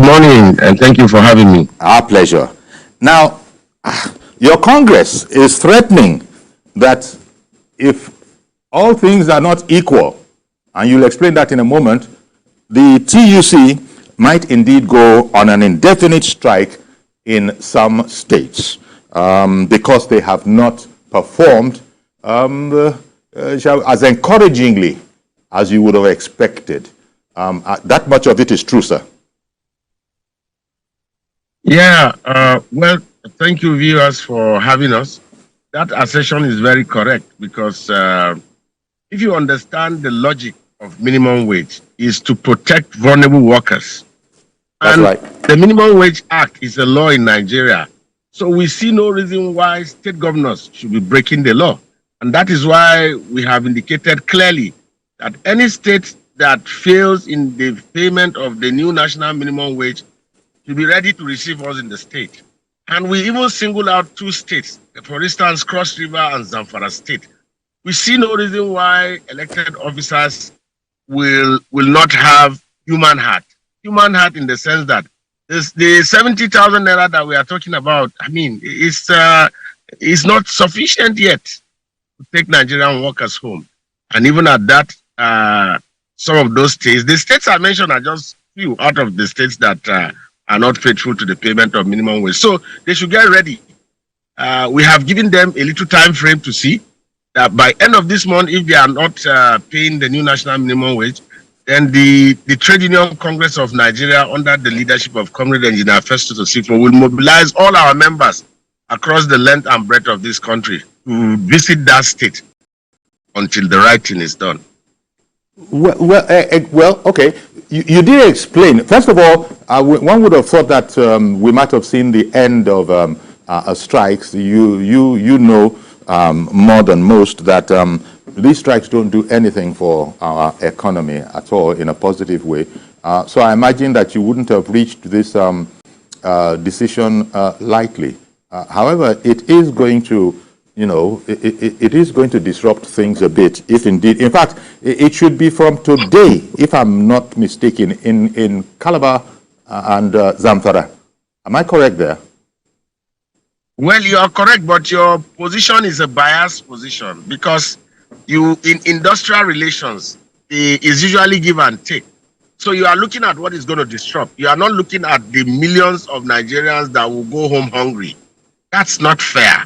morning, and thank you for having me. Our pleasure. Now, your Congress is threatening that if all things are not equal, and you'll explain that in a moment, the TUC might indeed go on an indefinite strike in some states because they have not performed as encouragingly as you would have expected. That much of it is true, sir. Yeah, well, thank you, viewers, for having us. That assertion is very correct because if you understand the logic of minimum wage is to protect vulnerable workers. That's and right. The Minimum Wage Act is a law in Nigeria. So we see no reason why state governors should be breaking the law. And that is why we have indicated clearly that any state that fails in the payment of the new national minimum wage should be ready to receive us in the state. And we even single out 2 states, for instance, Cross River and Zamfara State. We see no reason why elected officers will not have human heart. Human heart in the sense that the 70,000 naira that we are talking about, I mean, it's not sufficient yet to take Nigerian workers home. And even at that, some of those states, the states I mentioned are just few out of the states that are not faithful to the payment of minimum wage. So they should get ready. We have given them a little time frame to see that by end of this month, if they are not paying the new national minimum wage, then the Trade Union Congress of Nigeria, under the leadership of Comrade Engineer Festus Osifo, will mobilize all our members across the length and breadth of this country to visit that state until the right thing is done. Well, okay. You did explain. First of all, one would have thought that we might have seen the end of strikes. You know more than most that these strikes don't do anything for our economy at all in a positive way. So I imagine that you wouldn't have reached this decision lightly. However, it is going to, it is going to disrupt things a bit, if indeed. In fact, it should be from today, if I'm not mistaken, in Calabar and Zamfara. Am I correct there? Well, you are correct, but your position is a biased position because in industrial relations, is usually give and take. So you are looking at what is going to disrupt. You are not looking at the millions of Nigerians that will go home hungry. That's not fair.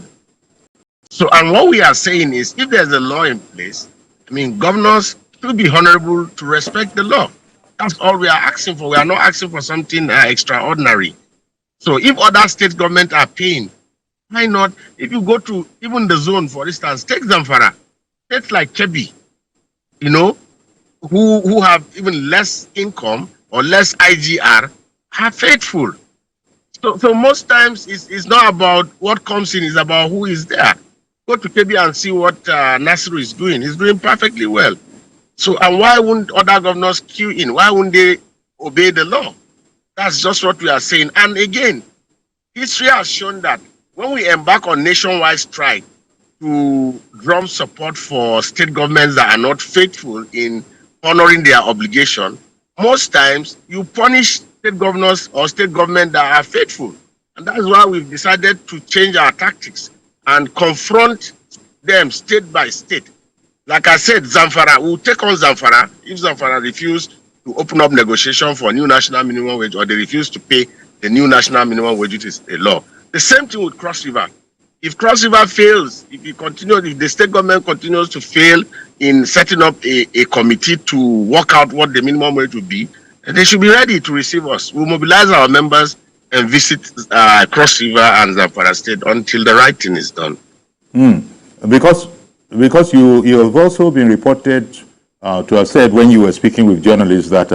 So, and what we are saying is, if there's a law in place, I mean, governors should be honorable to respect the law. That's all we are asking for. We are not asking for something extraordinary. So if other state governments are paying, why not? If you go to even the zone, for instance, take Zamfara, states like Kebbi, who have even less income or less IGR, are faithful. So most times it's not about what comes in, it's about who is there. Go to Kebbi and see what Nasiru is doing. He's doing perfectly well. So, and why wouldn't other governors queue in? Why wouldn't they obey the law? That's just what we are saying. And again, history has shown that when we embark on nationwide strike to drum support for state governments that are not faithful in honoring their obligation, most times you punish state governors or state government that are faithful. And that's why we've decided to change our tactics and confront them state by state. Like I said, Zamfara, we'll take on Zamfara if Zamfara refuse to open up negotiation for new national minimum wage, or they refuse to pay the new national minimum wage, which is a law. The same thing with Cross River. If Cross River fails, if the state government continues to fail in setting up a committee to work out what the minimum wage will be, they should be ready to receive us. We'll mobilize our members and visit Cross River and Zamfara State until the right thing is done. Because you have also been reported to have said when you were speaking with journalists that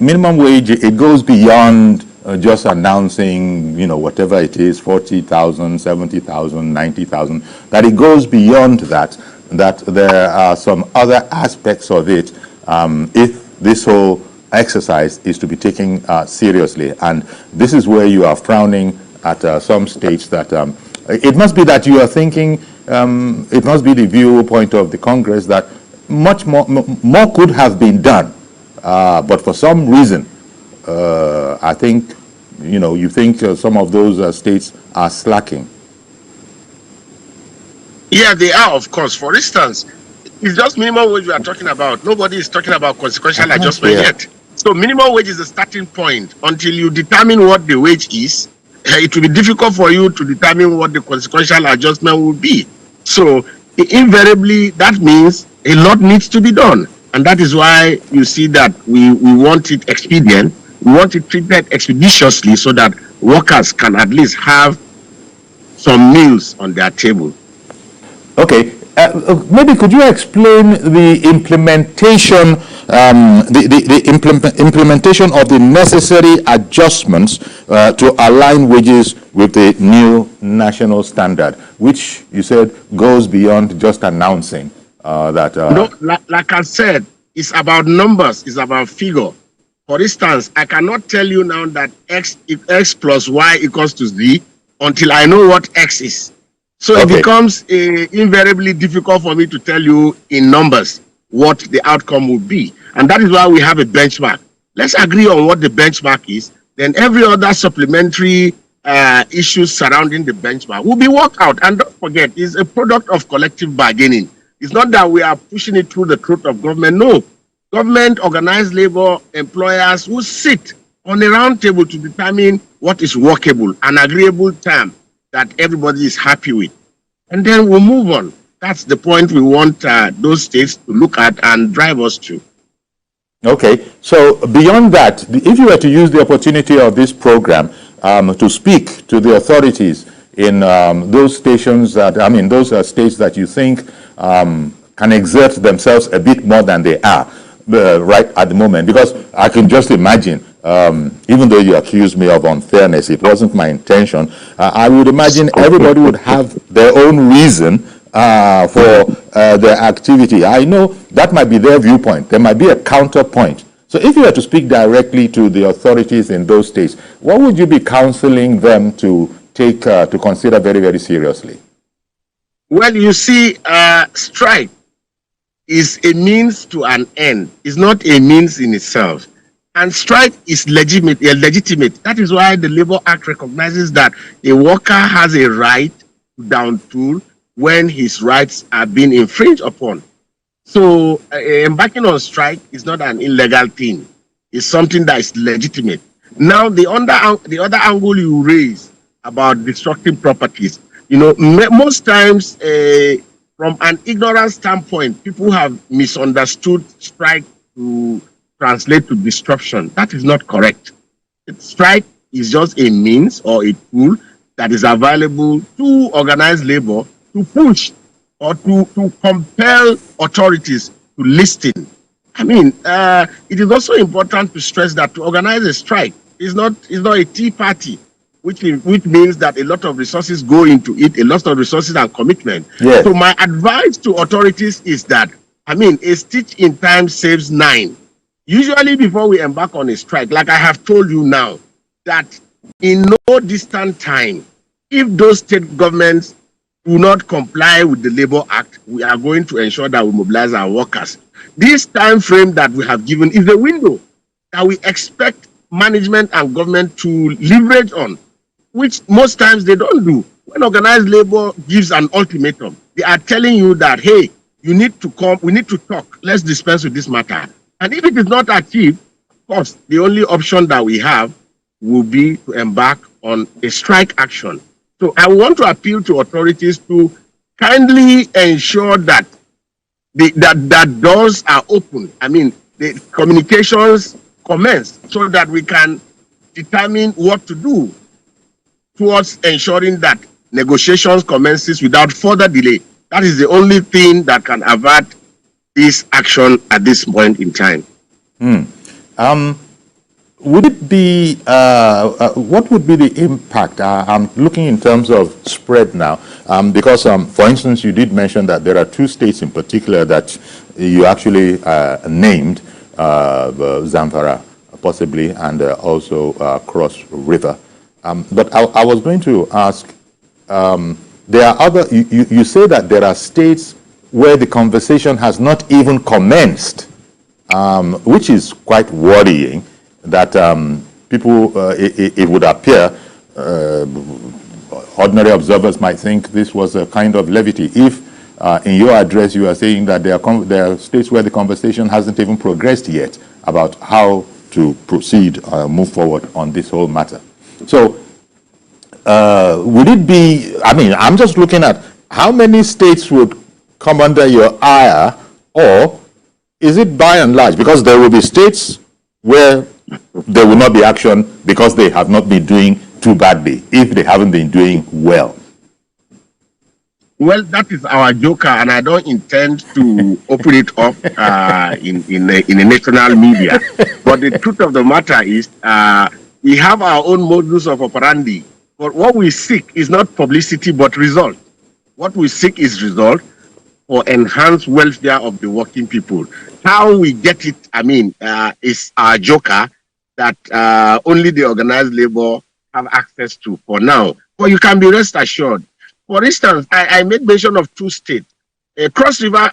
minimum wage, it goes beyond just announcing, whatever it is, 40,000, 70,000, 90,000, that it goes beyond that there are some other aspects of it if this whole exercise is to be taken seriously. And this is where you are frowning at some states that it must be that you are thinking, it must be the viewpoint of the Congress that much more could have been done, but for some reason I think, you think some of those states are slacking. Yeah, they are, of course. For instance, it's just minimum wage we are talking about. Nobody is talking about consequential adjustment yet. So minimum wage is the starting point. Until you determine what the wage is, it will be difficult for you to determine what the consequential adjustment will be. So invariably, that means a lot needs to be done. And that is why you see that we want it expedient. We want it treated expeditiously so that workers can at least have some meals on their table. Okay. Maybe could you explain the implementation, implementation of the necessary adjustments to align wages with the new national standard, which you said goes beyond just announcing that. No, like I said, it's about numbers, it's about figure. For instance, I cannot tell you now that if X plus Y equals to Z until I know what X is. So it becomes invariably difficult for me to tell you in numbers what the outcome will be. And that is why we have a benchmark. Let's agree on what the benchmark is. Then every other supplementary issues surrounding the benchmark will be worked out. And don't forget, it's a product of collective bargaining. It's not that we are pushing it through the throat of government. No. Government, organized labor, employers will sit on a round table to determine what is workable, an agreeable term that everybody is happy with. And then we'll move on. That's the point we want those states to look at and drive us to. Okay, so beyond that, if you were to use the opportunity of this program to speak to the authorities in those stations that, those states that you think can exert themselves a bit more than they are right at the moment, because I can just imagine, even though you accuse me of unfairness, it wasn't my intention. I would imagine everybody would have their own reason for their activity. I know that might be their viewpoint. There might be a counterpoint. So if you were to speak directly to the authorities in those states, what would you be counseling them to take, to consider very, very seriously? Well, you see, strike is a means to an end. It's not a means in itself. And strike is legitimate. That is why the Labor Act recognizes that a worker has a right to down tool when his rights are being infringed upon. So embarking on strike is not an illegal thing. It's something that is legitimate. Now, the other angle you raise about destructing properties, most times from an ignorant standpoint, people have misunderstood strike to translate to disruption. That is not correct. Strike is just a means or a tool that is available to organized labor to push or to compel authorities to listen. It is also important to stress that to organize a strike is not a tea party, which means that a lot of resources go into it, a lot of resources and commitment. Yes. So my advice to authorities is that, a stitch in time saves 9. Usually before we embark on a strike, like I have told you now, that in no distant time, if those state governments do not comply with the Labor Act, we are going to ensure that we mobilize our workers. This time frame that we have given is the window that we expect management and government to leverage on, which most times they don't do. When organized labor gives an ultimatum, they are telling you that, hey, you need to come, we need to talk, let's dispense with this matter. And if it is not achieved, of course, the only option that we have will be to embark on a strike action. So I want to appeal to authorities to kindly ensure that that doors are open. The communications commence so that we can determine what to do towards ensuring that negotiations commences without further delay. That is the only thing that can avert this action at this point in time. Would it be, what would be the impact? I'm looking in terms of spread now, because, for instance, you did mention that there are 2 states in particular that you actually named, Zamfara, possibly, and also Cross River. But I was going to ask, there are other, you say that there are states where the conversation has not even commenced, which is quite worrying, that people, it would appear, ordinary observers might think this was a kind of levity. If in your address you are saying that there are states where the conversation hasn't even progressed yet about how to proceed, move forward on this whole matter. So would it be, I mean, I'm just looking at how many states would come under your ire, or is it by and large? Because there will be states where there will not be action because they have not been doing too badly, if they haven't been doing well. Well, that is our joker, and I don't intend to open it up in the national media. But the truth of the matter is, we have our own modus of operandi. But what we seek is not publicity, but result. What we seek is result for enhanced welfare of the working people. How we get it, I mean, is our joker that only the organized labor have access to for now. But you can be rest assured. For instance, I made mention of 2 states. Cross River,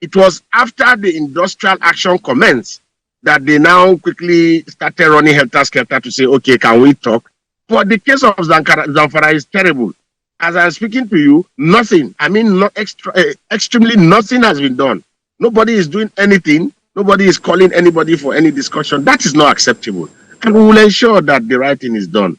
it was after the industrial action commenced that they now quickly started running helter-skelter to say, okay, can we talk? For the case of Zamfara is terrible. As I'm speaking to you, nothing, I mean, extremely nothing has been done. Nobody is doing anything. Nobody is calling anybody for any discussion. That is not acceptable. And we will ensure that the right thing is done.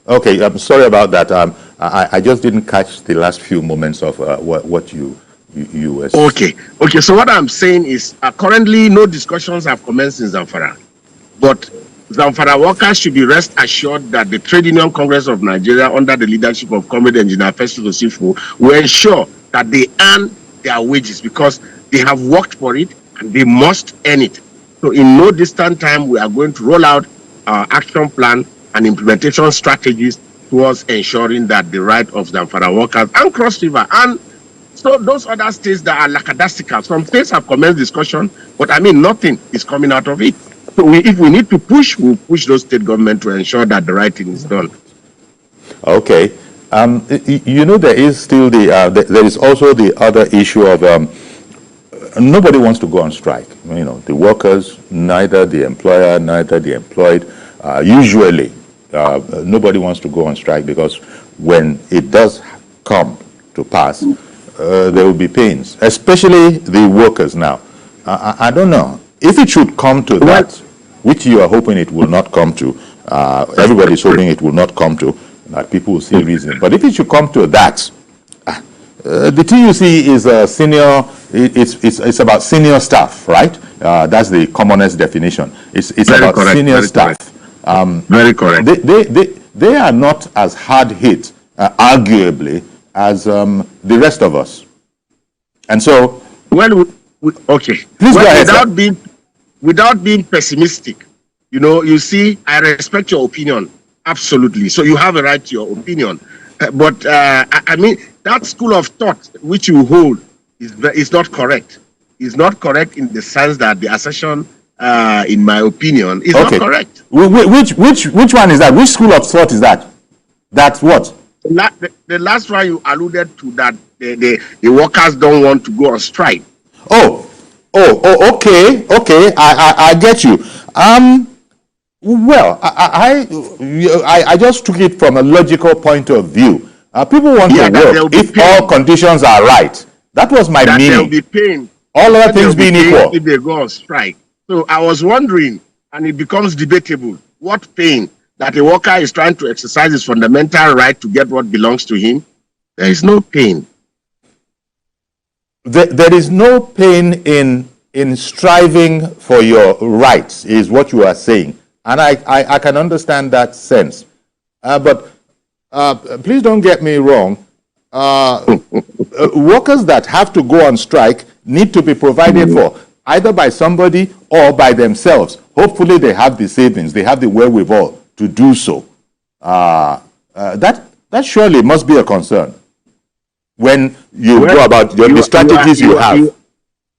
Okay, I'm sorry about that. I just didn't catch the last few moments of what you were saying. Okay. So what I'm saying is currently no discussions have commenced in Zamfara. But Zamfara workers should be rest assured that the Trade Union Congress of Nigeria, under the leadership of Comrade Engineer Festus Osifo, will ensure that they earn their wages because they have worked for it and they must earn it. So in no distant time, we are going to roll out our action plan and implementation strategies towards ensuring that the right of Zamfara workers and Cross River and so those other states that are lackadaisical, some states have commenced discussion, but I mean nothing is coming out of it. So if we need to push, we'll push those state governments to ensure that the right thing is done. Okay. You know, there is still there is also the other issue of nobody wants to go on strike. You know, the workers, neither the employer, neither the employed. Usually, nobody wants to go on strike because when it does come to pass, there will be pains, especially the workers now. I don't know. If it should come to that, which you are hoping it will not come to, everybody is hoping it will not come to, that people will see reason. But if it should come to that, the TUC is a senior, it's about senior staff, right? That's the commonest definition. It's about correct, senior staff. Very correct. They are not as hard hit, arguably, as the rest of us. And so... Well, okay. Please go ahead, without being pessimistic, you know, you see, I respect your opinion, absolutely. So you have a right to your opinion. But, I mean, that school of thought which you hold is not correct. It's not correct in the sense that the assertion, in my opinion, is not correct. Which one is that? Which school of thought is that? That's what? The last one you alluded to, that the workers don't want to go on strike. Okay. I get you. Well, I just took it from a logical point of view. People want to work if all conditions are right. That was my meaning. There will be pain. All other things being equal. If they go on strike. So I was wondering, and it becomes debatable, what pain that a worker is trying to exercise his fundamental right to get what belongs to him. There is no pain. There is no pain in striving for your rights, is what you are saying. And I can understand that sense. But please don't get me wrong. Workers that have to go on strike need to be provided for, either by somebody or by themselves. Hopefully they have the savings, they have the wherewithal to do so. That surely must be a concern when you go about the strategies you have.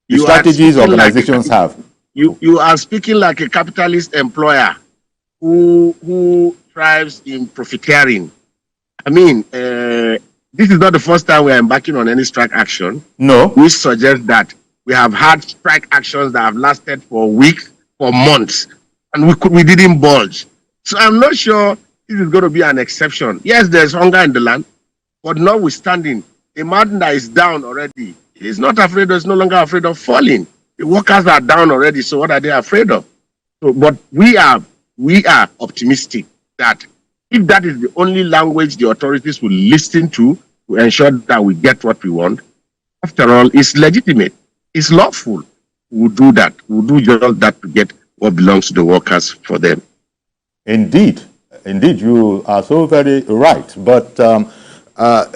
The strategies organizations have. You are speaking like a capitalist employer who thrives in profiteering. I mean, this is not the first time we are embarking on any strike action. No. We suggest that We have had strike actions that have lasted for weeks, for months, and we didn't budge. So I'm not sure this is going to be an exception. Yes, there's hunger in the land, but notwithstanding, a man that is down already is not afraid, is no longer afraid of falling. The workers are down already, so what are they afraid of? So, but we are optimistic that if that is the only language the authorities will listen to ensure that we get what we want, after all, it's legitimate, it's lawful. We'll do that. We'll do just that to get what belongs to the workers for them. Indeed, you are so very right. But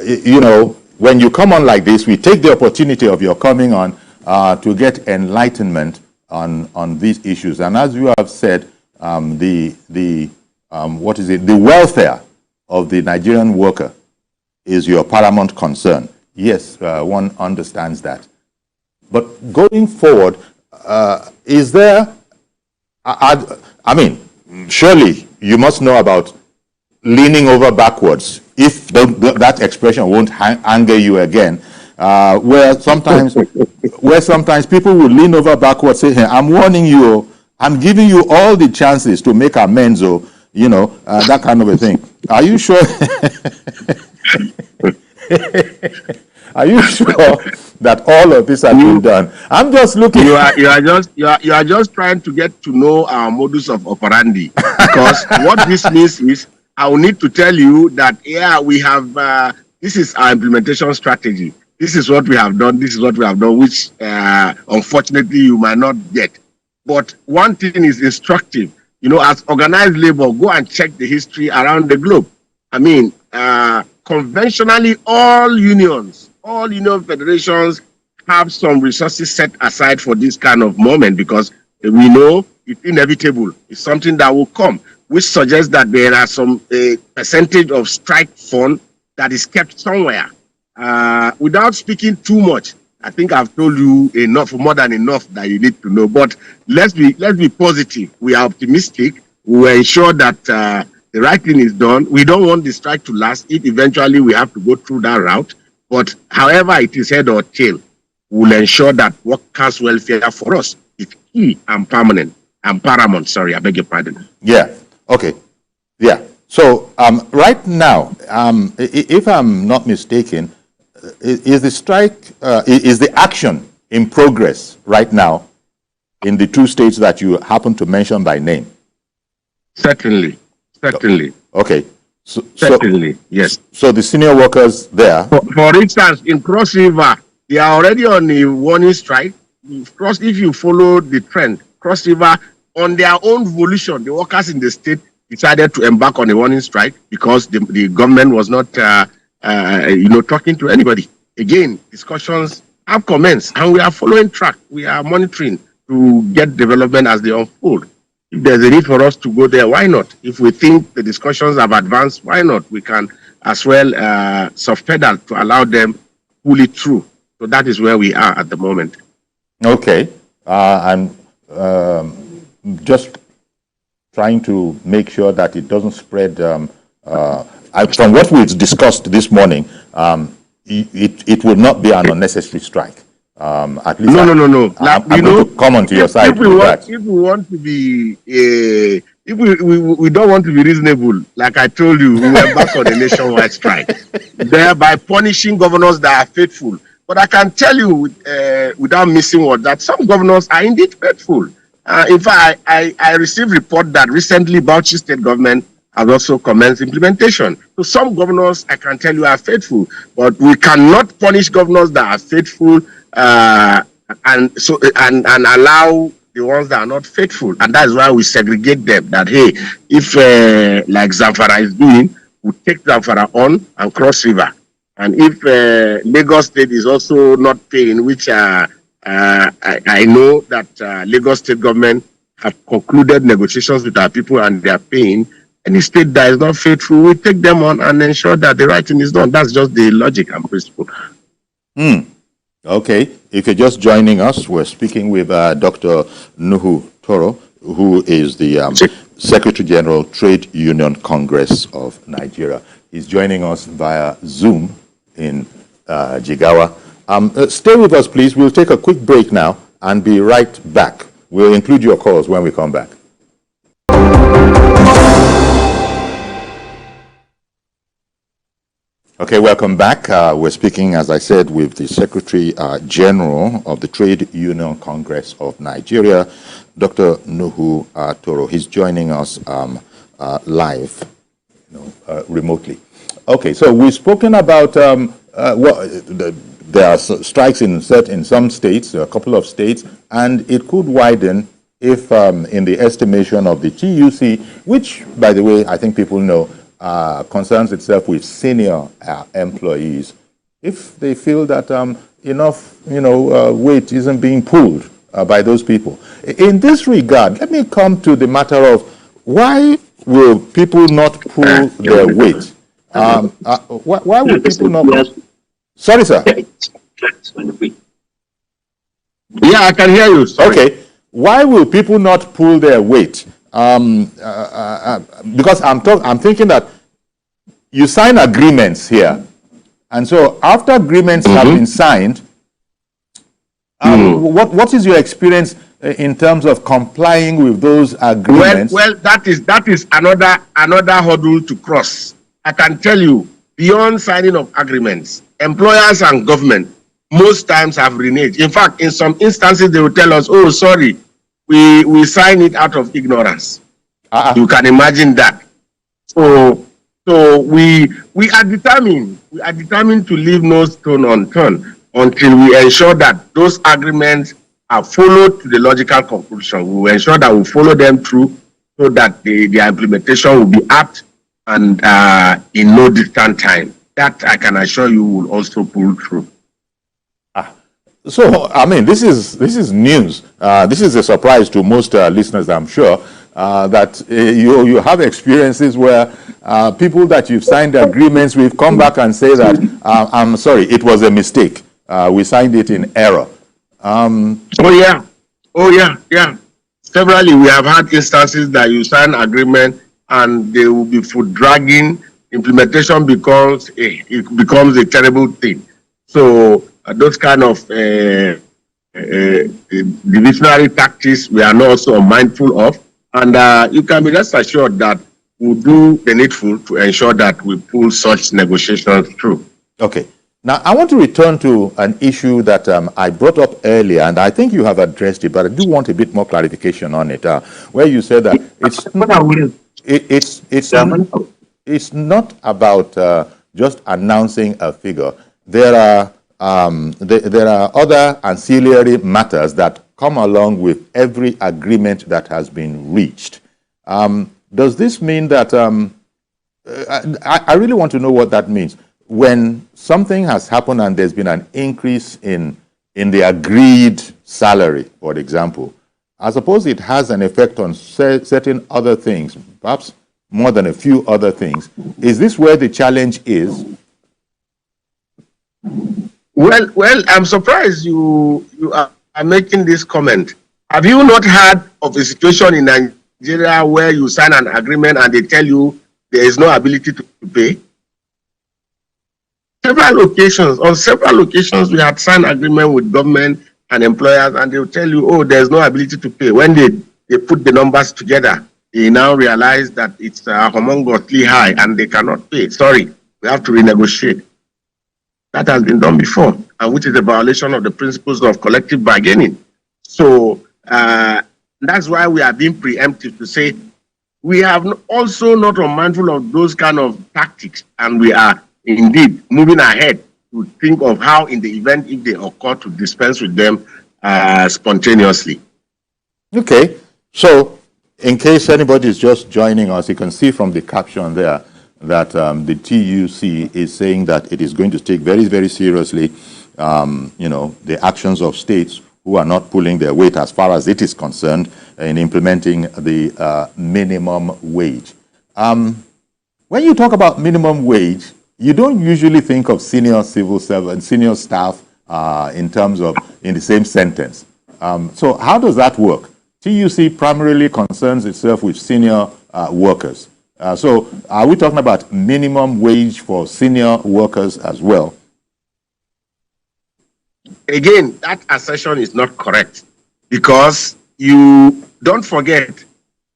you know, when you come on like this, we take the opportunity of your coming on to get enlightenment on these issues. And as you have said, the welfare of the Nigerian worker is your paramount concern. Yes, one understands that. But going forward, is there, I mean, surely you must know about leaning over backwards, if that expression won't anger you again, where sometimes people will lean over backwards, say, hey, I'm warning you, I'm giving you all the chances to make amends, or, you know, that kind of a thing. Are you sure? Are you sure that all of this has been done? I'm just looking. You are just trying to get to know our modus of operandi, because what this means is I will need to tell you that we have this is our implementation strategy. This is what we have done. This is what we have done, which unfortunately you might not get. But one thing is instructive. You know, as organized labor, go and check the history around the globe. I mean, conventionally, all union federations have some resources set aside for this kind of moment, because we know it's inevitable. It's something that will come, which suggests that there are some percentage of strike fund that is kept somewhere. Without speaking too much, I think I've told you enough, more than enough that you need to know. But let's be positive. We are optimistic. We will ensure that the right thing is done. We don't want the strike to last if eventually we have to go through that route. But however it is, head or tail, we'll ensure that workers' welfare for us is key and permanent and paramount. Sorry, I beg your pardon. Yeah. Okay. Yeah. So right now, if I'm not mistaken, is the strike, is the action in progress right now in the two states that you happen to mention by name? Certainly. Okay. Certainly, yes. So the senior workers there. For instance, in Cross River, they are already on a warning strike. If you follow the trend, Cross River, on their own volition, the workers in the state decided to embark on a warning strike because the government was not, talking to anybody. Again, discussions have commenced, and we are following track. We are monitoring to get development as they unfold. If there's a need for us to go there, why not? If we think the discussions have advanced, why not? We can as well soft pedal to allow them pull it through. So that is where we are at the moment. Okay. I'm just trying to make sure that it doesn't spread. From what we discussed this morning, it will not be an unnecessary strike. At least no. I'm going to come onto your side. If we want to be, if we don't want to be reasonable, like I told you, we were back on a nationwide strike, thereby punishing governors that are faithful. But I can tell you, without missing word, that some governors are indeed faithful. In fact, I received report that recently Bauchi State government has also commenced implementation. So some governors, I can tell you, are faithful, but we cannot punish governors that are faithful and allow the ones that are not faithful. And that's why we segregate them. That, hey, if like Zamfara is doing, we take Zamfara on and Cross River. And if Lagos State is also not paying, which I know that Lagos State government have concluded negotiations with our people and they are paying, any state that is not faithful, we take them on and ensure that the right thing is done. That's just the logic and principle. Okay. If you're just joining us, we're speaking with Dr. Nuhu Toro, who is the Secretary General, Trade Union Congress of Nigeria. He's joining us via Zoom in Jigawa. Stay with us, please. We'll take a quick break now and be right back. We'll include your calls when we come back. Okay, welcome back. We're speaking, as I said, with the Secretary General of the Trade Union Congress of Nigeria, Dr. Nuhu Toro. He's joining us live, remotely. Okay, so we've spoken about there are strikes in some states, a couple of states, and it could widen if, in the estimation of the TUC, which, by the way, I think people know, concerns itself with senior employees, if they feel that enough, weight isn't being pulled by those people. In this regard, let me come to the matter of why will people not pull their weight? Why will people not? Sorry, sir. Yeah, I can hear you. Sorry. Okay. Why will people not pull their weight? Because I'm thinking that you sign agreements here, and so after agreements have been signed, what is your experience in terms of complying with those agreements? Well, that is another hurdle to cross. I can tell you, beyond signing of agreements, employers and government most times have reneged. In fact, in some instances, they will tell us, "Oh, sorry, we sign it out of ignorance." You can imagine that. So we are determined to leave no stone unturned until we ensure that those agreements are followed to the logical conclusion. We will ensure that we follow them through so that their implementation will be apt and in no distant time. That I can assure you will also pull through. So, I mean, this is news. This is a surprise to most listeners, I'm sure, that you have experiences where people that you've signed agreements with come back and say that, I'm sorry, it was a mistake. We signed it in error. Oh, yeah. Severally, we have had instances that you sign agreement and they will be foot dragging. Implementation becomes a terrible thing. So those kind of divisionary tactics we are not also mindful of, and you can be rest assured that we'll do the needful to ensure that we pull such negotiations through. Okay. Now, I want to return to an issue that I brought up earlier, and I think you have addressed it, but I do want a bit more clarification on it, where you said that it's not about just announcing a figure. There are other ancillary matters that come along with every agreement that has been reached. Does this mean that, I really want to know what that means. When something has happened and there's been an increase in the agreed salary, for example, I suppose it has an effect on certain other things, perhaps more than a few other things. Is this where the challenge is? Well, I'm surprised you are making this comment. Have you not heard of a situation in Nigeria where you sign an agreement and they tell you there is no ability to pay? On several occasions, we had signed agreement with government and employers, and they will tell you, oh, there's no ability to pay. When they put the numbers together, they now realize that it's humongously high and they cannot pay. Sorry, we have to renegotiate. That has been done before, and which is a violation of the principles of collective bargaining. So that's why we are being preemptive to say we have also not unmindful of those kind of tactics, and we are indeed moving ahead to think of how, in the event if they occur, to dispense with them spontaneously. Okay, so in case anybody is just joining us, you can see from the caption there that the TUC is saying that it is going to take very, very seriously, the actions of states who are not pulling their weight as far as it is concerned in implementing the minimum wage. When you talk about minimum wage, you don't usually think of senior civil servants, senior staff in the same sentence. So how does that work? TUC primarily concerns itself with senior workers. So are we talking about minimum wage for senior workers as well? Again, that assertion is not correct, because you don't forget,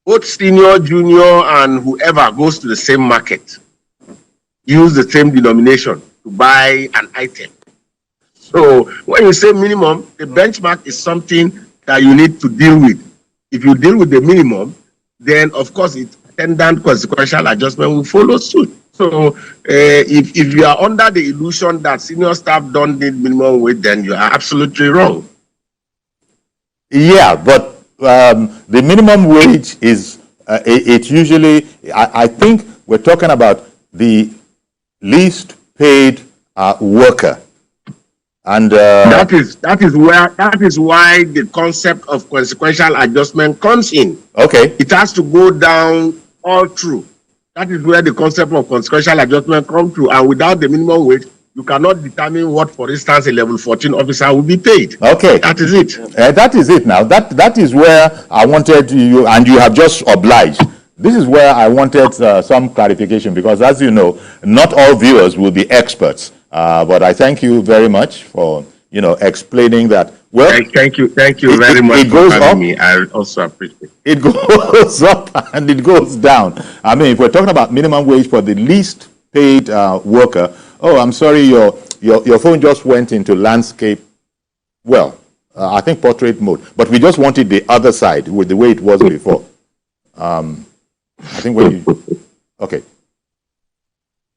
both senior, junior, and whoever goes to the same market use the same denomination to buy an item. So when you say minimum, the benchmark is something that you need to deal with. If you deal with the minimum, then of course its attendant consequential adjustment will follow suit. So if you are under the illusion that senior staff don't need minimum wage, then you are absolutely wrong. Yeah, but the minimum wage is, it usually, I think we're talking about the least paid worker. And that is why the concept of consequential adjustment comes in. Okay. It has to go down all through. That is where the concept of consequential adjustment comes through. And without the minimum wage, you cannot determine what, for instance, a level 14 officer will be paid. Okay. That is it. That is it now. That is where I wanted you, and you have just obliged. This is where I wanted some clarification, because as you know, not all viewers will be experts. But I thank you very much for, explaining that. Well, thank you very much. It goes up. Me. I also appreciate it. It goes up and it goes down. I mean, if we're talking about minimum wage for the least paid worker, oh, I'm sorry, your phone just went into landscape. Well, I think portrait mode, but we just wanted the other side with the way it was before. I think when you, okay.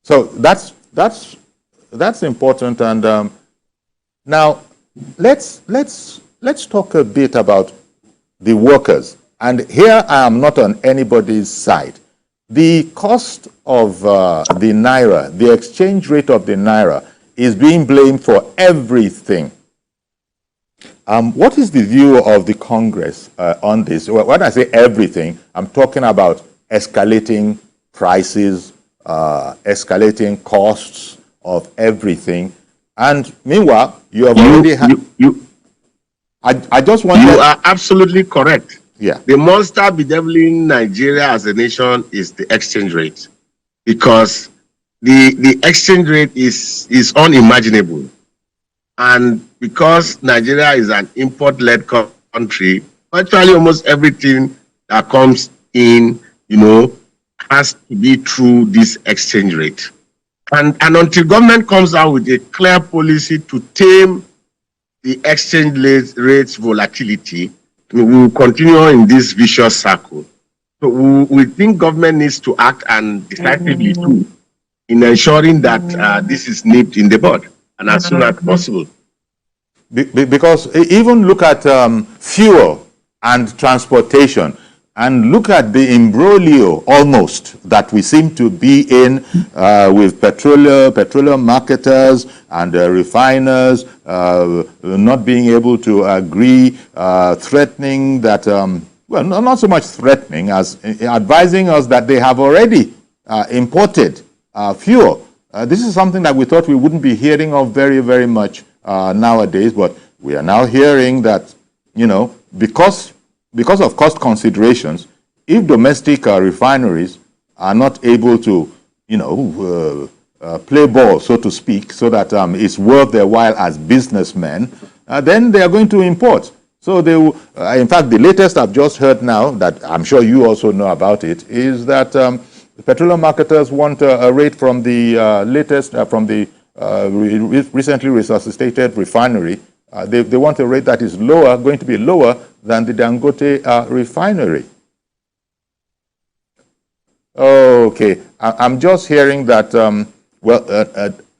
So that's important. And now let's talk a bit about the workers. And here I am not on anybody's side. The cost of the naira, the exchange rate of the naira, is being blamed for everything. What is the view of the Congress on this? When I say everything, I'm talking about escalating prices, escalating costs of everything. And meanwhile, you have already had... I just want You are absolutely correct. Yeah. The monster bedeviling Nigeria as a nation is the exchange rate, because the exchange rate is unimaginable. And because Nigeria is an import-led country, virtually almost everything that comes in, has to be through this exchange rate. And until government comes out with a clear policy to tame the exchange rates volatility, we will continue in this vicious circle. So we think government needs to act, and decisively too, in ensuring that this is nipped in the bud, and as soon as possible. Because even look at fuel and transportation, and look at the imbroglio almost that we seem to be in with petroleum marketers and refiners not being able to agree, threatening that, well, not so much threatening as advising us that they have already imported fuel. This is something that we thought we wouldn't be hearing of very, very much nowadays, but we are now hearing that, because of cost considerations, if domestic refineries are not able to, play ball, so to speak, so that it's worth their while as businessmen, then they are going to import. So they will, in fact, the latest I've just heard now, that I'm sure you also know about it, is that the petroleum marketers want a rate from the latest, from the recently resuscitated refinery. They want a rate that is lower, going to be lower than the Dangote refinery. Okay, I'm just hearing that,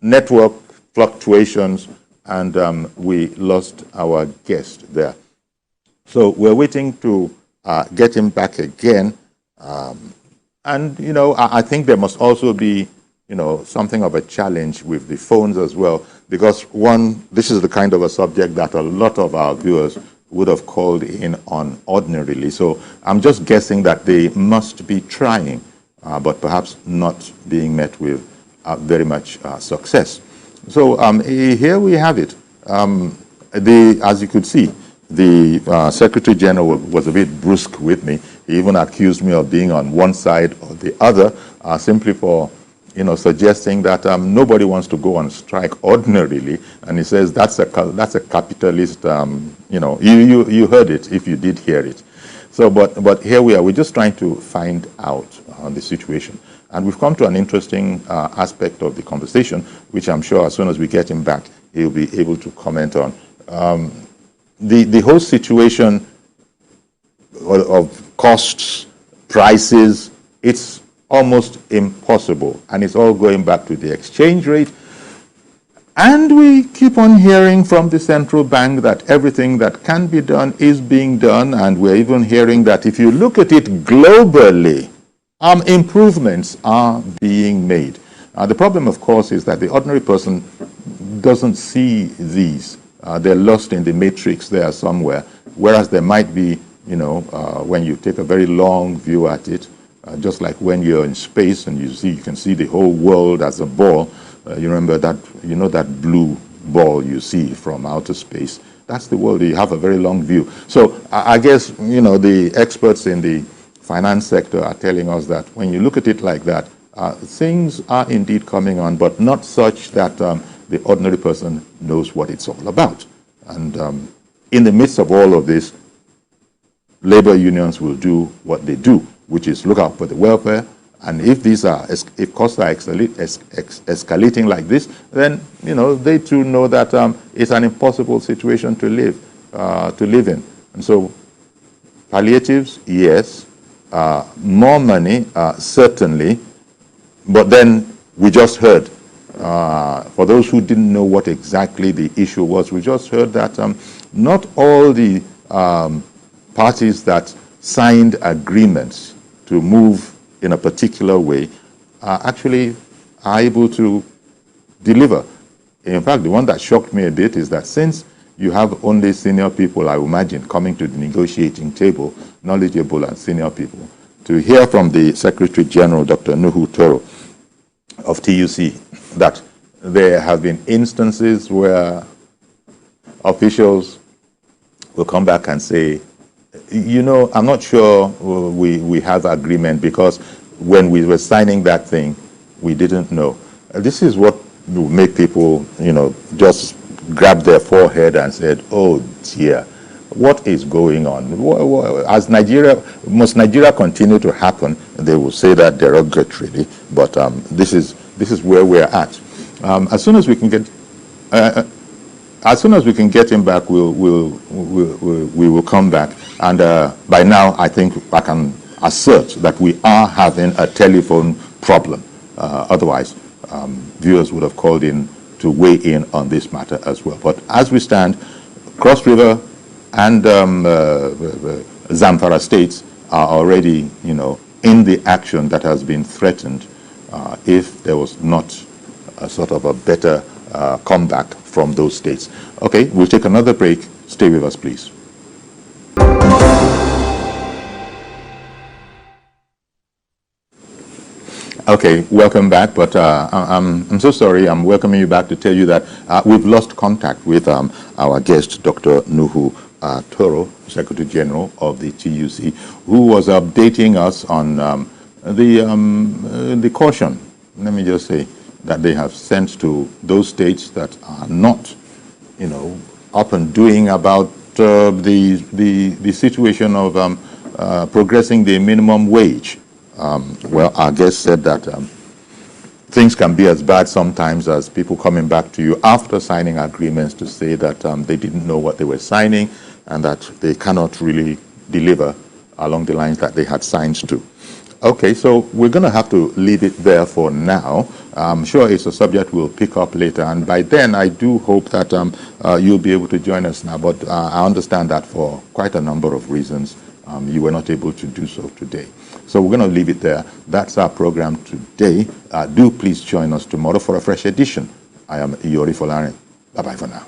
network fluctuations, and we lost our guest there. So we're waiting to get him back again. And, I think there must also be, something of a challenge with the phones as well, because this is the kind of a subject that a lot of our viewers would have called in on ordinarily. So I'm just guessing that they must be trying, but perhaps not being met with very much success. So here we have it. As you could see, the Secretary General was a bit brusque with me. He even accused me of being on one side or the other, simply for, suggesting that nobody wants to go on strike ordinarily, and he says that's a capitalist. You heard it if you did hear it. So, but here we are. We're just trying to find out the situation, and we've come to an interesting aspect of the conversation, which I'm sure as soon as we get him back, he'll be able to comment on. The whole situation of costs, prices, it's almost impossible, and it's all going back to the exchange rate. And we keep on hearing from the central bank that everything that can be done is being done, and we're even hearing that if you look at it globally, improvements are being made. The problem, of course, is that the ordinary person doesn't see these. They're lost in the matrix there somewhere, whereas there might be, when you take a very long view at it, just like when you're in space and you can see the whole world as a ball. You remember that, that blue ball you see from outer space. That's the world. You have a very long view. So I guess, the experts in the finance sector are telling us that when you look at it like that, things are indeed coming on, but not such that the ordinary person knows what it's all about. And in the midst of all of this, labor unions will do what they do, which is look out for the welfare. And if costs are escalating like this, then they too know that it's an impossible situation to live in. And so, palliatives, yes, more money, certainly. But then we just heard, for those who didn't know what exactly the issue was, we just heard that not all the parties that signed agreements to move in a particular way actually are able to deliver. In fact, the one that shocked me a bit is that since you have only senior people, I imagine, coming to the negotiating table, knowledgeable and senior people, to hear from the Secretary General, Dr. Nuhu Toro of TUC, that there have been instances where officials will come back and say, I'm not sure we have agreement because when we were signing that thing, we didn't know. This is what will make people, just grab their forehead and said, oh dear, what is going on? As must Nigeria continue to happen, they will say that derogatorily, but this is where we're at. As soon as we can get him back, we will come back. And by now, I think I can assert that we are having a telephone problem. Otherwise, viewers would have called in to weigh in on this matter as well. But as we stand, Cross River and Zamfara states are already, in the action that has been threatened if there was not a sort of a better comeback from those states. Okay, we'll take another break. Stay with us, please. Okay, welcome back, but I'm so sorry. I'm welcoming you back to tell you that we've lost contact with our guest, Dr. Nuhu Toro, Secretary General of the TUC, who was updating us on the caution, let me just say, that they have sent to those states that are not, up and doing about the situation of progressing the minimum wage. Well, our guest said that things can be as bad sometimes as people coming back to you after signing agreements to say that they didn't know what they were signing and that they cannot really deliver along the lines that they had signed to. Okay, so we're going to have to leave it there for now. I'm sure it's a subject we'll pick up later, and by then I do hope that you'll be able to join us now, but I understand that for quite a number of reasons you were not able to do so today. So we're going to leave it there. That's our program today. Do please join us tomorrow for a fresh edition. I am Iyori Folare. Bye-bye for now.